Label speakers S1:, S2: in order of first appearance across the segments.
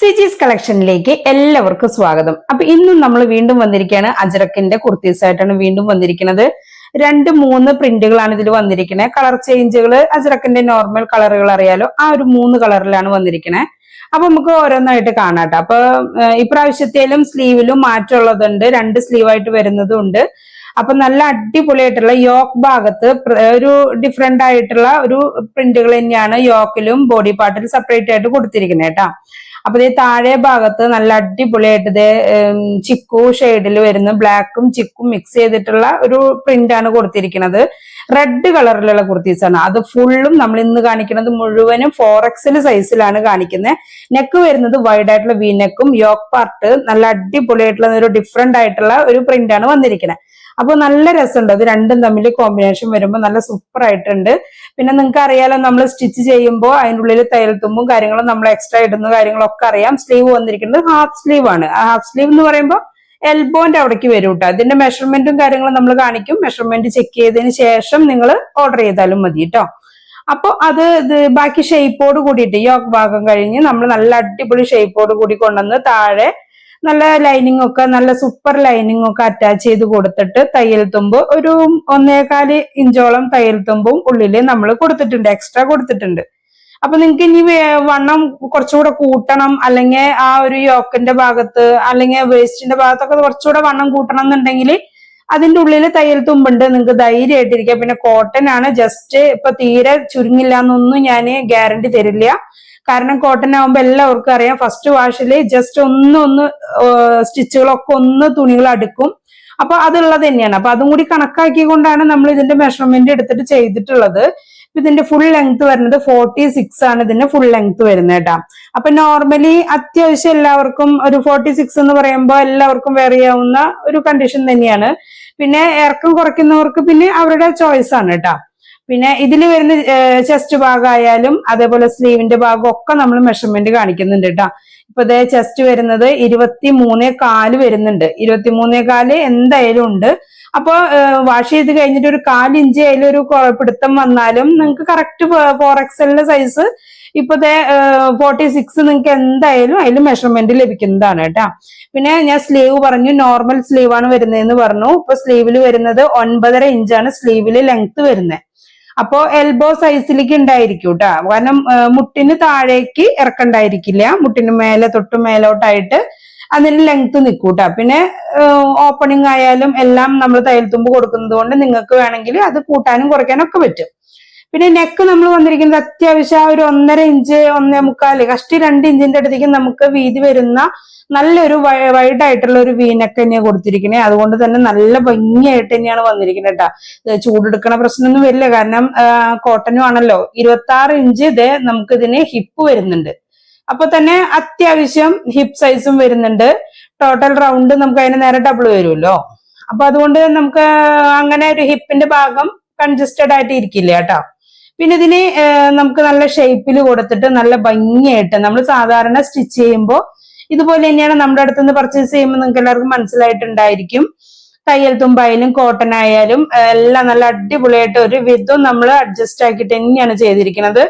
S1: സിജീസ് കളക്ഷനിലേക്ക് എല്ലാവർക്കും സ്വാഗതം. അപ്പൊ ഇന്നും നമ്മൾ വീണ്ടും വന്നിരിക്കുകയാണ് അജ്രക്കിന്റെ കുർത്തീസ് ആയിട്ടാണ് വീണ്ടും വന്നിരിക്കുന്നത്. 2-3 പ്രിന്റുകളാണ് ഇതിൽ വന്നിരിക്കുന്നത്. കളർ ചേഞ്ചുകൾ അജ്രക്കിന്റെ നോർമൽ കളറുകൾ അറിയാലോ, ആ ഒരു 3 കളറിലാണ് വന്നിരിക്കുന്നത്. അപ്പൊ നമുക്ക് ഓരോന്നായിട്ട് കാണാട്ടോ. അപ്പൊ ഇപ്രാവശ്യത്തേലും സ്ലീവിലും മാറ്റമുള്ളതുണ്ട്, 2 സ്ലീവായിട്ട് വരുന്നതും ഉണ്ട്. അപ്പൊ നല്ല അടിപൊളിയായിട്ടുള്ള യോക്ക് ഭാഗത്ത് ഒരു ഡിഫറെന്റ് ആയിട്ടുള്ള ഒരു പ്രിന്റുകൾ തന്നെയാണ് യോക്കിലും ബോഡി പാർട്ടിലും സെപ്പറേറ്റ് ആയിട്ട് കൊടുത്തിരിക്കുന്നത് കേട്ടോ. അപ്പൊ ഇത് താഴെ ഭാഗത്ത് നല്ല അടിപൊളിയായിട്ട് ഇത് ചിക്കു ഷെയ്ഡിൽ വരുന്ന ബ്ലാക്കും ചിക്കും മിക്സ് ചെയ്തിട്ടുള്ള ഒരു പ്രിന്റ് ആണ് കൊടുത്തിരിക്കുന്നത്. റെഡ് കളറിലുള്ള കുർത്തീസാണ്. അത് ഫുള്ളും നമ്മൾ ഇന്ന് കാണിക്കുന്നത് മുഴുവനും 4XL സൈസിലാണ് കാണിക്കുന്നത്. നെക്ക് വരുന്നത് വൈഡ് ആയിട്ടുള്ള വി നെക്കും യോക്ക് പാർട്ട് നല്ല അടിപൊളിയായിട്ടുള്ള ഒരു ഡിഫറെന്റ് ആയിട്ടുള്ള ഒരു പ്രിന്റ് ആണ് വന്നിരിക്കുന്നത്. അപ്പൊ നല്ല രസമുണ്ട്. അത് രണ്ടും തമ്മിൽ കോമ്പിനേഷൻ വരുമ്പോൾ നല്ല സൂപ്പർ ആയിട്ടുണ്ട്. പിന്നെ നിങ്ങൾക്ക് അറിയാലോ, നമ്മൾ സ്റ്റിച്ച് ചെയ്യുമ്പോൾ അതിൻ്റെ ഉള്ളിൽ തയ്യൽത്തുമ്പും കാര്യങ്ങളും നമ്മൾ എക്സ്ട്രാ ഇടുന്ന കാര്യങ്ങളൊക്കെ അറിയാം. സ്ലീവ് വന്നിരിക്കുന്നത് ഹാഫ് സ്ലീവ് ആണ്. ഹാഫ് സ്ലീവ് എന്ന് പറയുമ്പോൾ എൽബോന്റെ അവിടേക്ക് വരും കേട്ടോ. അതിന്റെ മെഷർമെന്റും കാര്യങ്ങളും നമ്മൾ കാണിക്കും. മെഷർമെന്റ് ചെക്ക് ചെയ്തതിന് ശേഷം നിങ്ങൾ ഓർഡർ ചെയ്താലും മതി കേട്ടോ. അപ്പൊ അത് ബാക്കി ഷേപ്പോട് കൂടിയിട്ട് യോക്ക് ഭാഗം കഴിഞ്ഞ് നമ്മൾ നല്ല അടിപൊളി ഷേപ്പോട് കൂടി കൊണ്ടുവന്ന് താഴെ നല്ല ലൈനിങ് ഒക്കെ നല്ല സൂപ്പർ ലൈനിങ് ഒക്കെ അറ്റാച്ച് ചെയ്ത് കൊടുത്തിട്ട് തയ്യൽ തുമ്പ് ഒരു 1.25 ഇഞ്ചോളം തയ്യൽ തുമ്പും ഉള്ളില് നമ്മൾ കൊടുത്തിട്ടുണ്ട്, എക്സ്ട്രാ കൊടുത്തിട്ടുണ്ട്. അപ്പൊ നിങ്ങൾക്ക് ഇനി വണ്ണം കുറച്ചുകൂടെ കൂട്ടണം, അല്ലെങ്കിൽ ആ ഒരു യോക്കിന്റെ ഭാഗത്ത് അല്ലെങ്കിൽ വേസ്റ്റിന്റെ ഭാഗത്തൊക്കെ കുറച്ചുകൂടെ വണ്ണം കൂട്ടണം എന്നുണ്ടെങ്കിൽ അതിന്റെ ഉള്ളിൽ തയ്യൽ തുമ്പുണ്ട്, നിങ്ങൾക്ക് ധൈര്യമായിട്ടിരിക്കാം. പിന്നെ കോട്ടൺ ആണ്. ജസ്റ്റ് ഇപ്പൊ തീരെ ചുരുങ്ങില്ല എന്നൊന്നും ഞാൻ ഗ്യാരണ്ടി തരില്ല. കാരണം കോട്ടൺ ആകുമ്പോൾ എല്ലാവർക്കും അറിയാം, ഫസ്റ്റ് വാഷില് ജസ്റ്റ് ഒന്ന് സ്റ്റിച്ചുകളൊക്കെ തുണികൾ അടുക്കും. അപ്പൊ അതുള്ളത് തന്നെയാണ്. അപ്പൊ അതും കൂടി കണക്കാക്കിക്കൊണ്ടാണ് നമ്മൾ ഇതിന്റെ മെഷർമെന്റ് എടുത്തിട്ട് ചെയ്തിട്ടുള്ളത്. ഇതിന്റെ ഫുൾ ലെങ്ത് വരുന്നത് 46 ആണ് ഇതിന്റെ ഫുൾ ലെങ്ത് വരുന്നത് കേട്ടാ. അപ്പൊ നോർമലി അത്യാവശ്യം എല്ലാവർക്കും ഒരു 46 എന്ന് പറയുമ്പോൾ എല്ലാവർക്കും വെയർ ചെയ്യാവുന്ന ഒരു കണ്ടീഷൻ തന്നെയാണ്. പിന്നെ ഇറക്കം കുറയ്ക്കുന്നവർക്ക് പിന്നെ അവരുടെ ചോയ്സ് ആണ് കേട്ടാ. പിന്നെ ഇതിൽ വരുന്ന ചെസ്റ്റ് ഭാഗമായാലും അതേപോലെ സ്ലീവിന്റെ ഭാഗം ഒക്കെ നമ്മൾ മെഷർമെന്റ് കാണിക്കുന്നുണ്ട് കേട്ടോ. ഇപ്പൊ ഇതേ ചെസ്റ്റ് വരുന്നത് 23.4 വരുന്നുണ്ട്. 23.4 എന്തായാലും ഉണ്ട്. അപ്പൊ വാഷ് ചെയ്ത് കഴിഞ്ഞിട്ട് ഒരു 1/4 ഇഞ്ച് അതിലൊരു പിടുത്തം വന്നാലും നിങ്ങൾക്ക് കറക്റ്റ് 4XL സൈസ് ഇപ്പത്തെ 46 നിങ്ങൾക്ക് എന്തായാലും അതിൽ മെഷർമെന്റ് ലഭിക്കുന്നതാണ് കേട്ടോ. പിന്നെ ഞാൻ സ്ലീവ് പറഞ്ഞു, നോർമൽ സ്ലീവ് ആണ് വരുന്നതെന്ന് പറഞ്ഞു. ഇപ്പൊ സ്ലീവിൽ വരുന്നത് 9.5 ഇഞ്ചാണ് സ്ലീവില് ലെങ്ത് വരുന്നത്. അപ്പോ എൽബോ സൈസിലേക്ക് ഉണ്ടായിരിക്കും കേട്ടോ. കാരണം മുട്ടിന് താഴേക്ക് ഇറക്കണ്ടായിരിക്കില്ല, മുട്ടിന് മേലെ തൊട്ട് മേലോട്ടായിട്ട് അതിന് ലെങ്ത് നിൽക്കൂട്ടാ. പിന്നെ ഓപ്പണിംഗ് ആയാലും എല്ലാം നമ്മൾ തയ്യൽ തുമ്പ് കൊടുക്കുന്നത് കൊണ്ട് നിങ്ങൾക്ക് വേണമെങ്കിൽ അത് കൂട്ടാനും കുറയ്ക്കാനും ഒക്കെ പറ്റും. പിന്നെ നെക്ക് നമ്മൾ വന്നിരിക്കുന്നത് അത്യാവശ്യം ഒരു 1.5 ഇഞ്ച് 1.25 കഷ്ടി 2 ഇഞ്ചിന്റെ അടുത്തേക്ക് നമുക്ക് വീതി വരുന്ന നല്ലൊരു വൈഡ് ആയിട്ടുള്ള ഒരു വീനക്ക് തന്നെയാണ് കൊടുത്തിരിക്കുന്നത്. അതുകൊണ്ട് തന്നെ നല്ല ഭംഗിയായിട്ട് തന്നെയാണ് വന്നിരിക്കുന്നത് കേട്ടോ. ചൂടെടുക്കണ പ്രശ്നമൊന്നും വരില്ല, കാരണം കോട്ടനും ആണല്ലോ. 26 ഇഞ്ച് ഇതേ നമുക്ക് ഇതിന് ഹിപ്പ് വരുന്നുണ്ട്. അപ്പൊ തന്നെ അത്യാവശ്യം ഹിപ്പ് സൈസും വരുന്നുണ്ട്. ടോട്ടൽ റൗണ്ട് നമുക്ക് അതിന് നേരെ ഡബിൾ വരുമല്ലോ. അപ്പൊ അതുകൊണ്ട് നമുക്ക് അങ്ങനെ ഒരു ഹിപ്പിന്റെ ഭാഗം കൺജസ്റ്റഡ് ആയിട്ട് ഇരിക്കില്ല കേട്ടോ. പിന്നെ ഇതിന് നമുക്ക് നല്ല ഷേപ്പിൽ കൊടുത്തിട്ട് നല്ല ഭംഗിയായിട്ട് നമ്മൾ സാധാരണ സ്റ്റിച്ച് ചെയ്യുമ്പോൾ ഇതുപോലെ തന്നെയാണ് നമ്മുടെ അടുത്ത് നിന്ന് പർച്ചേസ് ചെയ്യുമ്പോൾ നിങ്ങൾക്ക് എല്ലാവർക്കും മനസ്സിലായിട്ടുണ്ടായിരിക്കും. തയ്യൽ തുമ്പായാലും കോട്ടൺ ആയാലും എല്ലാം നല്ല അടിപൊളിയായിട്ട് ഒരു വിധം നമ്മൾ അഡ്ജസ്റ്റ് ആക്കിയിട്ട് തന്നെയാണ് ചെയ്തിരിക്കുന്നത്.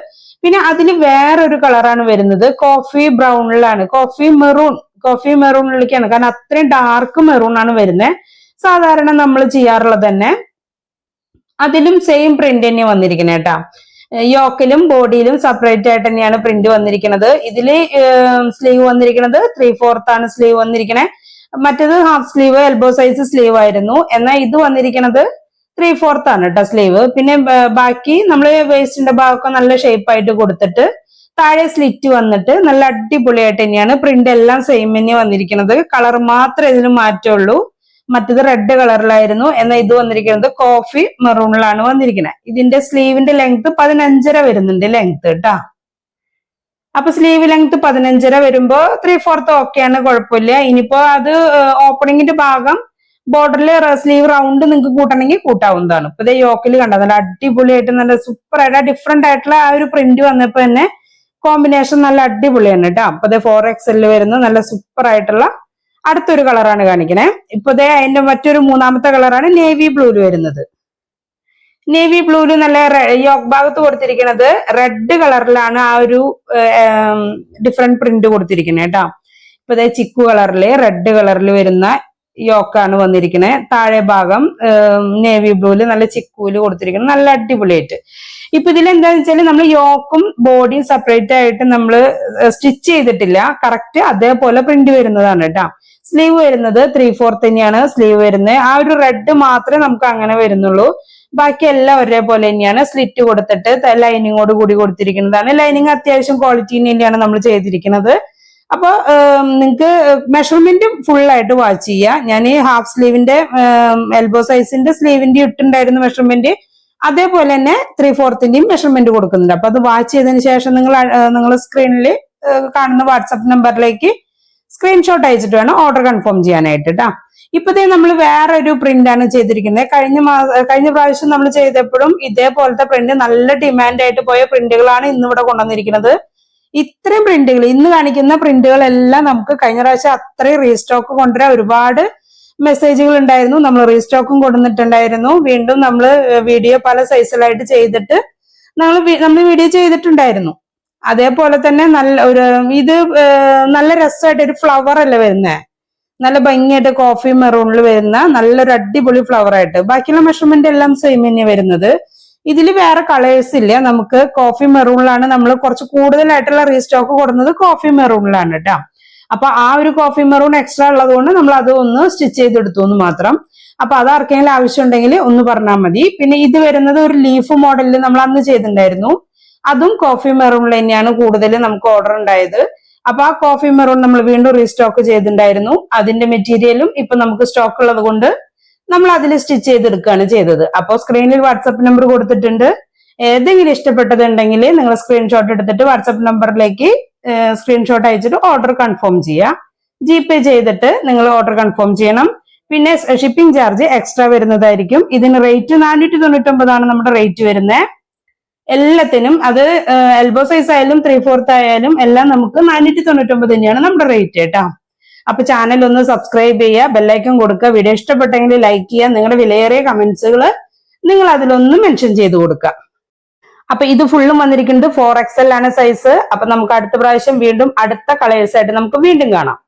S1: പിന്നെ അതിൽ വേറൊരു കളറാണ് വരുന്നത്, കോഫി ബ്രൗണിലാണ്, കോഫി മെറൂണിലേക്കാണ്. കാരണം അത്രയും ഡാർക്ക് മെറൂൺ ആണ് വരുന്നത്. സാധാരണ നമ്മൾ ചെയ്യാറുള്ളത് തന്നെ അതിലും സെയിം പ്രിന്റ് തന്നെ വന്നിരിക്കുന്നത് കേട്ടാ. യോക്കിലും ബോഡിയിലും സെപ്പറേറ്റ് ആയിട്ട് തന്നെയാണ് പ്രിന്റ് വന്നിരിക്കുന്നത്. ഇതില് സ്ലീവ് വന്നിരിക്കുന്നത് 3/4 ആണ് സ്ലീവ് വന്നിരിക്കുന്നത്. മറ്റേത് half sleeve elbow size sleeve ആയിരുന്നു. എന്നാൽ ഇത് വന്നിരിക്കുന്നത് 3/4 ആണ് കേട്ടോ സ്ലീവ്. പിന്നെ ബാക്കി നമ്മള് വേസ്റ്റിന്റെ ഭാഗമൊക്കെ നല്ല ഷേപ്പ് ആയിട്ട് കൊടുത്തിട്ട് താഴെ സ്ലിറ്റ് വന്നിട്ട് നല്ല അടിപൊളിയായിട്ട് തന്നെയാണ് പ്രിന്റ് എല്ലാം സെയിം തന്നെ വന്നിരിക്കുന്നത്. കളർ മാത്രമേ ഇതിന് മാറ്റമുള്ളൂ. മറ്റത് റെഡ് കളറിലായിരുന്നു, എന്നാൽ ഇത് വന്നിരിക്കുന്നത് കോഫി മെറൂണിലാണ് വന്നിരിക്കുന്നത്. ഇതിന്റെ സ്ലീവിന്റെ ലെങ്ത് 15.5 വരുന്നുണ്ട് ലെങ്ത് കേട്ടാ. അപ്പൊ സ്ലീവ് ലെങ്ത് 15.5 വരുമ്പോ 3/4 ഓക്കെയാണ്, കുഴപ്പമില്ല. ഇനിയിപ്പോ അത് ഓപ്പണിങ്ങിന്റെ ഭാഗം ബോർഡറിൽ സ്ലീവ് റൗണ്ട് നിങ്ങൾക്ക് കൂട്ടണമെങ്കിൽ കൂട്ടാവുന്നതാണ്. ഇപ്പൊ ഇതേ യോക്കിൽ കണ്ട നല്ല അടിപൊളിയായിട്ട് നല്ല സൂപ്പർ ആയിട്ട് ഡിഫറെന്റ് ആയിട്ടുള്ള ആ ഒരു പ്രിന്റ് വന്നപ്പോ തന്നെ കോമ്പിനേഷൻ നല്ല അടിപൊളിയാണ് കേട്ടോ. അപ്പൊ ഇതേ 4XL വരുന്ന നല്ല സൂപ്പർ ആയിട്ടുള്ള അടുത്തൊരു കളറാണ് കാണിക്കണേ. ഇപ്പൊ ദേ അതിന്റെ മറ്റൊരു 3ാമത്തെ കളറാണ് നേവി ബ്ലൂല് വരുന്നത്. നേവി ബ്ലൂല് നല്ല യോക്ക് ഭാഗത്ത് കൊടുത്തിരിക്കുന്നത് റെഡ് കളറിലാണ് ആ ഒരു ഡിഫറെന്റ് പ്രിന്റ് കൊടുത്തിരിക്കുന്നത് കേട്ടോ. ഇപ്പൊ ഇതേ ചിക്കു കളറില് റെഡ് കളറിൽ വരുന്ന യോക്കാണ് വന്നിരിക്കുന്നത്. താഴെ ഭാഗം നേവി ബ്ലൂല് നല്ല ചിക്കൂല് കൊടുത്തിരിക്കുന്നത്, നല്ല അടിപൊളിയായിട്ട്. ഇപ്പൊ ഇതിൽ എന്താന്ന് വെച്ചാല് നമ്മൾ യോക്കും ബോഡിയും സെപ്പറേറ്റ് ആയിട്ട് നമ്മൾ സ്റ്റിച്ച് ചെയ്തിട്ടില്ല, കറക്റ്റ് അതേപോലെ പ്രിന്റ് വരുന്നതാണ് കേട്ടോ. സ്ലീവ് വരുന്നത് 3/4 തന്നെയാണ് സ്ലീവ് വരുന്നത്. ആ ഒരു റെഡ് മാത്രമേ നമുക്ക് അങ്ങനെ വരുന്നുള്ളൂ, ബാക്കി എല്ലാം ഒരേപോലെ തന്നെയാണ്. സ്ലിറ്റ് കൊടുത്തിട്ട് ലൈനിങ്ങോട് കൂടി കൊടുത്തിരിക്കുന്നതാണ്. ലൈനിങ് അത്യാവശ്യം ക്വാളിറ്റി തന്നെയാണ് നമ്മൾ ചെയ്തിരിക്കുന്നത്. അപ്പൊ നിങ്ങൾക്ക് മെഷർമെന്റ് ഫുൾ ആയിട്ട് വാച്ച് ചെയ്യാം. ഞാൻ ഈ ഹാഫ് സ്ലീവിന്റെ എൽബോ സൈസിന്റെ സ്ലീവിന്റെ ഇട്ടുണ്ടായിരുന്ന മെഷർമെന്റ് അതേപോലെ തന്നെ 3/4 മെഷർമെന്റ് കൊടുക്കുന്നുണ്ട്. അപ്പൊ അത് വാച്ച് ചെയ്തതിന് ശേഷം നിങ്ങൾ സ്ക്രീനിൽ കാണുന്ന വാട്സപ്പ് നമ്പറിലേക്ക് സ്ക്രീൻഷോട്ട് അയച്ചിട്ട് വേണം ഓർഡർ കൺഫേം ചെയ്യാനായിട്ട് കേട്ടോ. ഇപ്പത്തേ നമ്മൾ വേറെ ഒരു പ്രിന്റ് ആണ് ചെയ്തിരിക്കുന്നത്. കഴിഞ്ഞ പ്രാവശ്യം നമ്മൾ ചെയ്തപ്പോഴും ഇതേപോലത്തെ പ്രിന്റ് നല്ല ഡിമാൻഡ് ആയിട്ട് പോയ പ്രിന്റുകളാണ് ഇന്ന് ഇവിടെ കൊണ്ടുവന്നിരിക്കുന്നത്. ഇത്രയും പ്രിന്റുകൾ ഇന്ന് കാണിക്കുന്ന പ്രിന്റുകളെല്ലാം നമുക്ക് കഴിഞ്ഞ പ്രാവശ്യം അത്രയും റീസ്റ്റോക്ക് കൊണ്ടുവരാൻ ഒരുപാട് മെസ്സേജുകൾ ഉണ്ടായിരുന്നു. നമ്മൾ റീസ്റ്റോക്കും കൊണ്ടുവന്നിട്ടുണ്ടായിരുന്നു. വീണ്ടും നമ്മൾ വീഡിയോ പല സൈസിലായിട്ട് ചെയ്തിട്ട് നമ്മൾ വീഡിയോ ചെയ്തിട്ടുണ്ടായിരുന്നു. അതേപോലെ തന്നെ ഇത് നല്ല രസമായിട്ട് ഒരു ഫ്ലവർ അല്ലേ വരുന്നേ, നല്ല ഭംഗിയായിട്ട് കോഫി മെറൂണിൽ വരുന്ന നല്ലൊരു അടിപൊളി ഫ്ലവർ ആയിട്ട്. ബാക്കിയുള്ള മെഷർമെന്റ് എല്ലാം സെയിം തന്നെ വരുന്നത്. ഇതിൽ വേറെ കളേഴ്സ് ഇല്ല. നമുക്ക് കോഫി മെറൂണിലാണ് നമ്മൾ കുറച്ച് കൂടുതലായിട്ടുള്ള റീസ്റ്റോക്ക് കൊടുക്കുന്നത്, കോഫി മെറൂണിലാണ് കേട്ടോ. അപ്പൊ ആ ഒരു കോഫി മെറൂൺ എക്സ്ട്രാ ഉള്ളത് കൊണ്ട് നമ്മൾ അത് ഒന്ന് സ്റ്റിച്ച് ചെയ്തെടുത്തു എന്ന് മാത്രം. അപ്പൊ അത് ആർക്കെങ്കിലും ആവശ്യം ഉണ്ടെങ്കിൽ ഒന്ന് പറഞ്ഞാൽ മതി. പിന്നെ ഇത് വരുന്നത് ഒരു ലീഫ് മോഡലിൽ നമ്മൾ അന്ന് ചെയ്തിട്ടുണ്ടായിരുന്നു, അതും കോഫി മെറൂണിൽ തന്നെയാണ് കൂടുതൽ നമുക്ക് ഓർഡർ ഉണ്ടായത്. അപ്പൊ ആ കോഫി മെറൂൺ നമ്മൾ വീണ്ടും റീസ്റ്റോക്ക് ചെയ്തിട്ടുണ്ടായിരുന്നു. അതിന്റെ മെറ്റീരിയലും ഇപ്പൊ നമുക്ക് സ്റ്റോക്ക് ഉള്ളത് കൊണ്ട് നമ്മൾ അതിൽ സ്റ്റിച്ച് ചെയ്തെടുക്കുകയാണ് ചെയ്തത്. അപ്പോൾ സ്ക്രീനിൽ വാട്സപ്പ് നമ്പർ കൊടുത്തിട്ടുണ്ട്. ഏതെങ്കിലും ഇഷ്ടപ്പെട്ടതുണ്ടെങ്കിൽ നിങ്ങൾ സ്ക്രീൻഷോട്ട് എടുത്തിട്ട് വാട്സപ്പ് നമ്പറിലേക്ക് സ്ക്രീൻഷോട്ട് അയച്ചിട്ട് ഓർഡർ കൺഫേം ചെയ്യുക. ജിപേ ചെയ്തിട്ട് നിങ്ങൾ ഓർഡർ കൺഫേം ചെയ്യണം. പിന്നെ ഷിപ്പിംഗ് ചാർജ് എക്സ്ട്രാ വരുന്നതായിരിക്കും. ഇതിന് റേറ്റ് 499 നമ്മുടെ റേറ്റ് വരുന്നത്. എല്ലാത്തിനും അത് എൽബോ സൈസ് ആയാലും 3/4 ആയാലും എല്ലാം നമുക്ക് 499 തന്നെയാണ് നമ്മുടെ റേറ്റ് കേട്ടോ. അപ്പൊ ചാനൽ ഒന്ന് സബ്സ്ക്രൈബ് ചെയ്യുക, ബെല്ലൈക്കൺ കൊടുക്കുക. വീഡിയോ ഇഷ്ടപ്പെട്ടെങ്കിൽ ലൈക്ക് ചെയ്യുക. നിങ്ങളുടെ വിലയേറിയ കമന്റ്സുകൾ നിങ്ങൾ അതിലൊന്ന് മെൻഷൻ ചെയ്ത് കൊടുക്കുക. അപ്പൊ ഇത് ഫുള്ളും വന്നിരിക്കുന്നത് 4XL ആണ് സൈസ്. അപ്പൊ നമുക്ക് അടുത്ത പ്രാവശ്യം വീണ്ടും അടുത്ത കളേഴ്സ് ആയിട്ട് നമുക്ക് വീണ്ടും കാണാം.